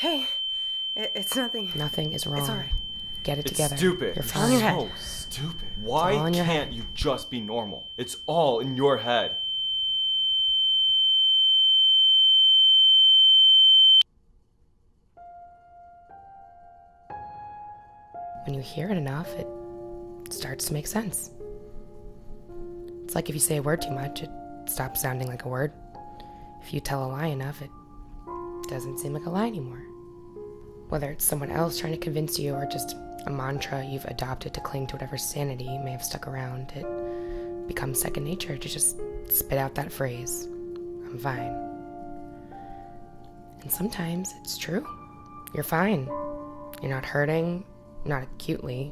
okay. It's nothing. Nothing is wrong. It's all right. Get it It's together. stupid. You're It's fine. so stupid. Why all in your can't head. you just be normal? It's all in your head. When you hear it enough, it starts to make sense. It's like if you say a word too much, it stops sounding like a word. If you tell a lie enough, it doesn't seem like a lie anymore. Whether it's someone else trying to convince you or just a mantra you've adopted to cling to whatever sanity may have stuck around, it becomes second nature to just spit out that phrase, I'm fine. And sometimes it's true. You're fine. You're not hurting, not acutely.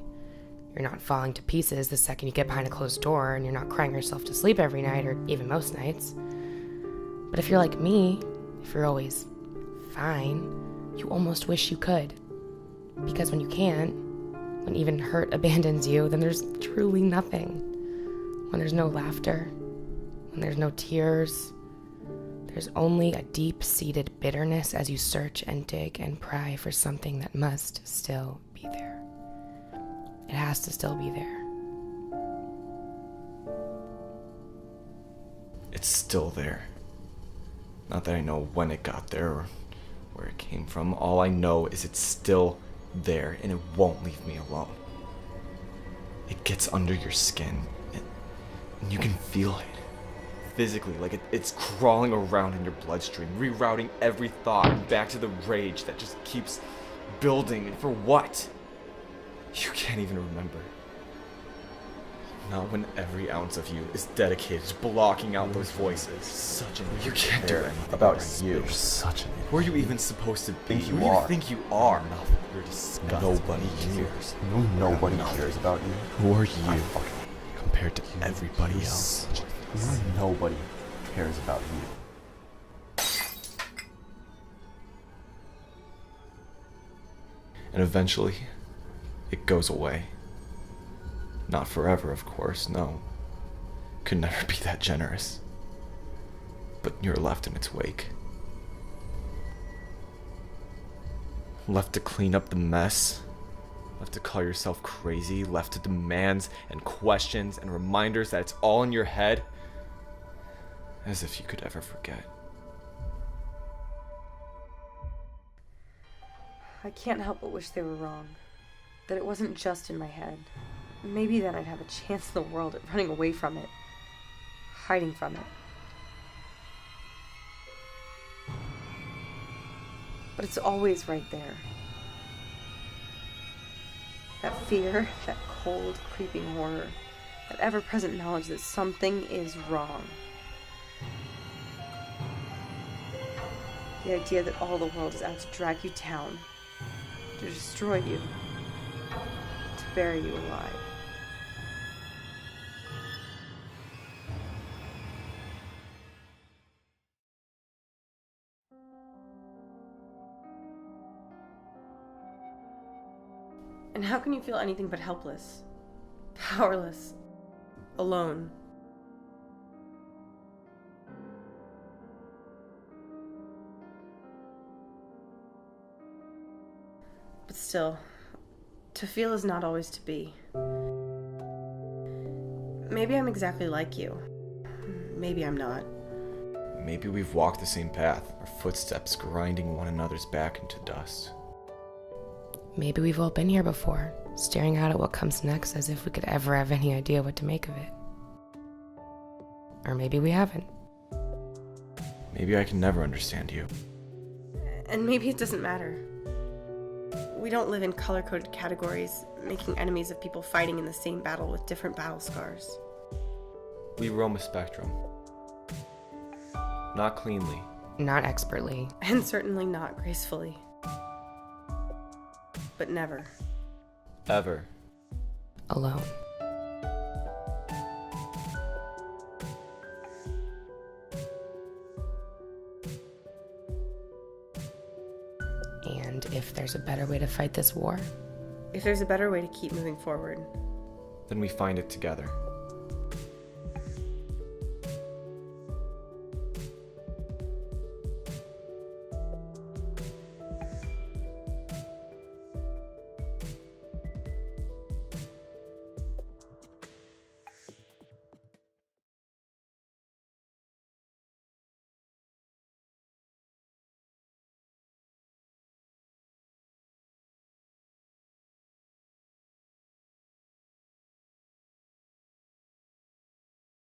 You're not falling to pieces the second you get behind a closed door, and you're not crying yourself to sleep every night or even most nights. But if you're like me, if you're always fine, you almost wish you could. Because when you can't, when even hurt abandons you, then there's truly nothing. When there's no laughter, when there's no tears, there's only a deep-seated bitterness as you search and dig and pry for something that must still be there. It has to still be there. It's still there. Not that I know when it got there or where it came from. All I know is it's still there and it won't leave me alone. It gets under your skin and you can feel it. Physically, like it's crawling around in your bloodstream, rerouting every thought back to the rage that just keeps building. And for what? You can't even remember. Not when every ounce of you is dedicated to blocking out those voices. Such an You can't do anything about right. you. You're such an Who are you even supposed to be? Think you Who do you are. think you are? Nothing. You're disgusting. Nobody cares. Nobody cares about you. Who are I you fucking compared to everybody else? Nobody cares about you. And eventually, it goes away. Not forever, of course, no. Could never be that generous. But you're left in its wake. Left to clean up the mess. Left to call yourself crazy. Left to demands and questions and reminders that it's all in your head. As if you could ever forget. I can't help but wish they were wrong. That it wasn't just in my head. Maybe that I'd have a chance in the world at running away from it. Hiding from it. But it's always right there. That fear, that cold, creeping horror, that ever-present knowledge that something is wrong. The idea that all the world is out to drag you down, to destroy you, to bury you alive. And how can you feel anything but helpless, powerless, alone? But still, to feel is not always to be. Maybe I'm exactly like you. Maybe I'm not. Maybe we've walked the same path, our footsteps grinding one another's back into dust. Maybe we've all been here before, staring out at what comes next as if we could ever have any idea what to make of it. Or maybe we haven't. Maybe I can never understand you. And maybe it doesn't matter. We don't live in color-coded categories, making enemies of people fighting in the same battle with different battle scars. We roam a spectrum. Not cleanly. Not expertly. And certainly not gracefully. But never. Ever. Alone. And if there's a better way to fight this war, If there's a better way to keep moving forward, Then we find it together.